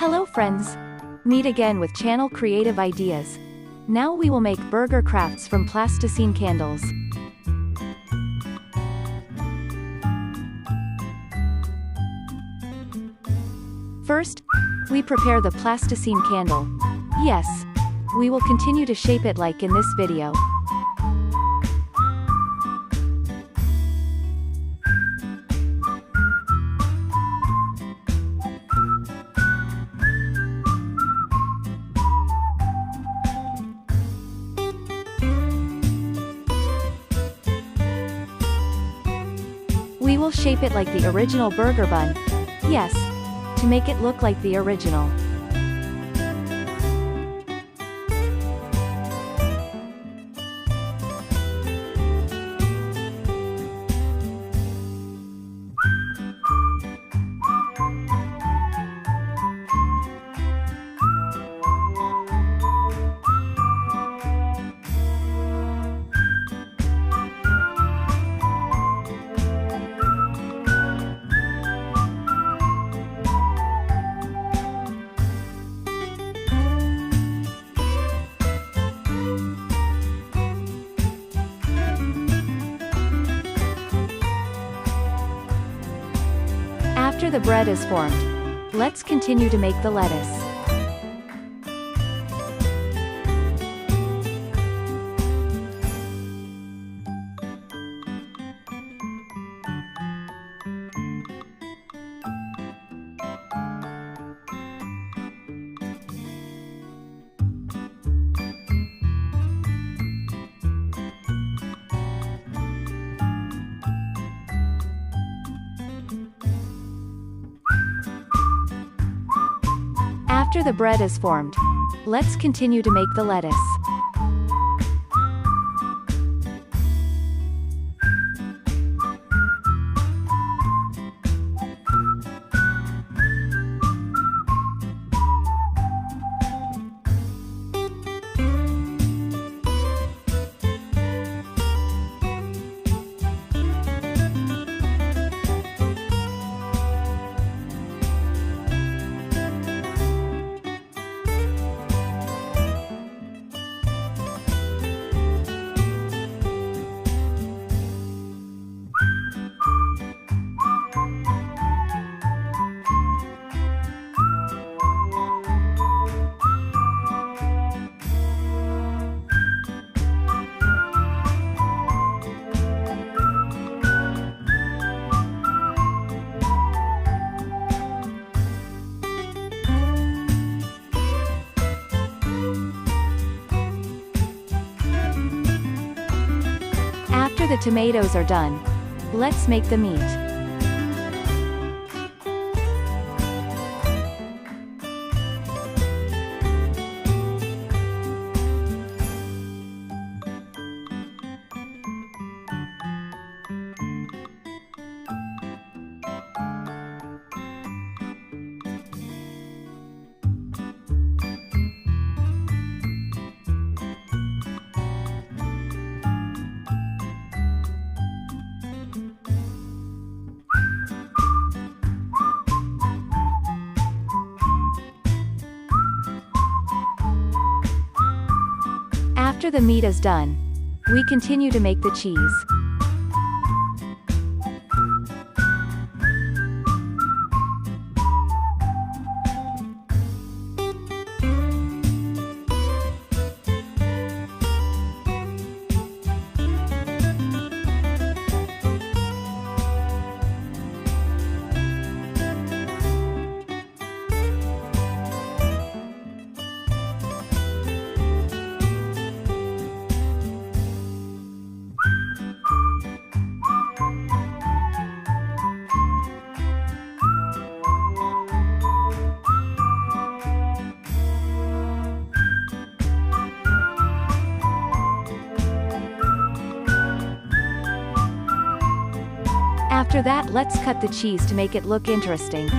Hello friends! Meet again with channel Kreatif Ideas. Now we will make burger crafts from Plasticine candles. First, we prepare the Plasticine candle. Yes, we will continue to shape it like in this video. We will shape it like the original burger bun. Yes, to make it look like the original. After the bread is formed, let's continue to make the lettuce. After the bread is formed, let's continue to make the lettuce. After the tomatoes are done, let's make the meat. After the meat is done, we continue to make the cheese. After that, let's cut the cheese to make it look interesting.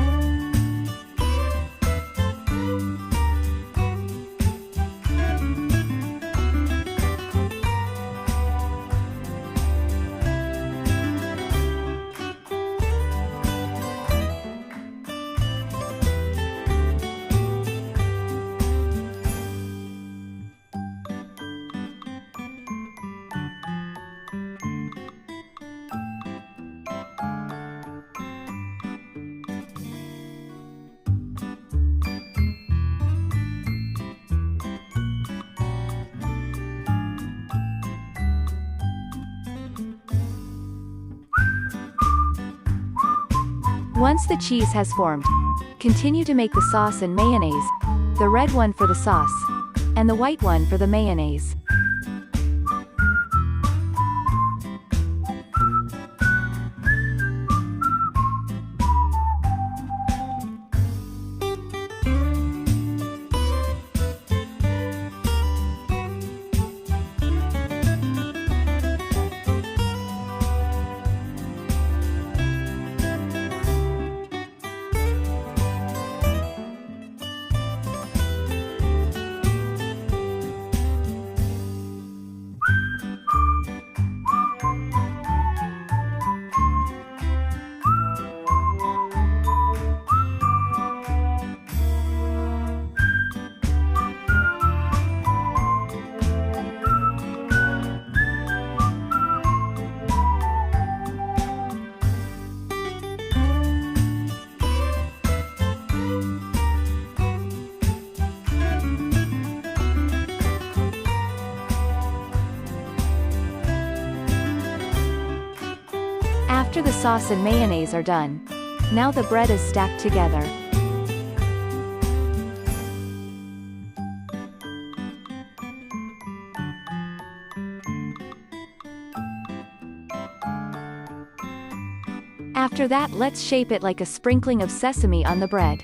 Once the cheese has formed, continue to make the sauce and mayonnaise, the red one for the sauce, and the white one for the mayonnaise. After the sauce and mayonnaise are done, now the bread is stacked together. After that, let's shape it like a sprinkling of sesame on the bread.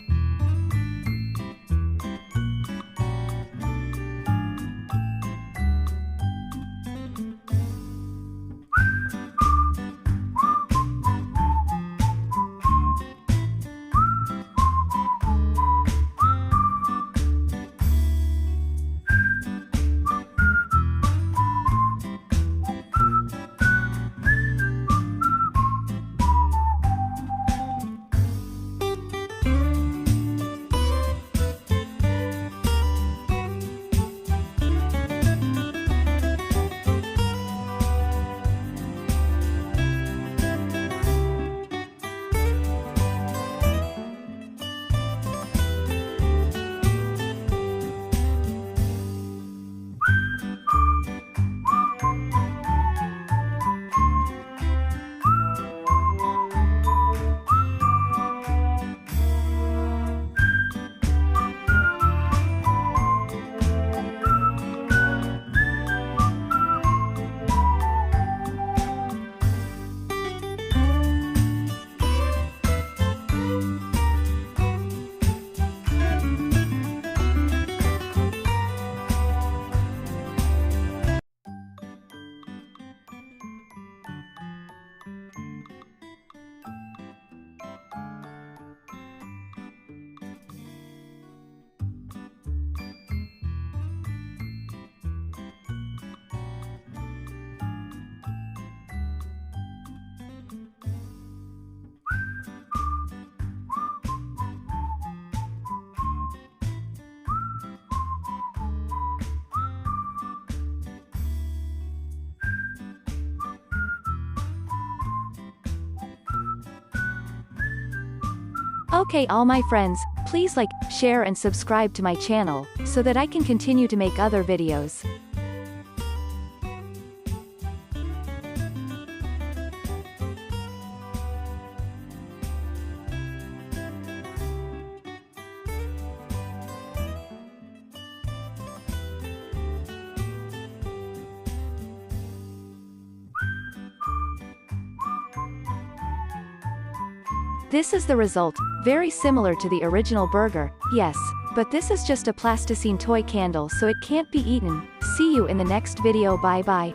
Okay, all my friends, please like, share and subscribe to my channel, so that I can continue to make other videos. This is the result, very similar to the original burger, yes, but this is just a plasticine toy candle, so it can't be eaten. See you in the next video, bye bye.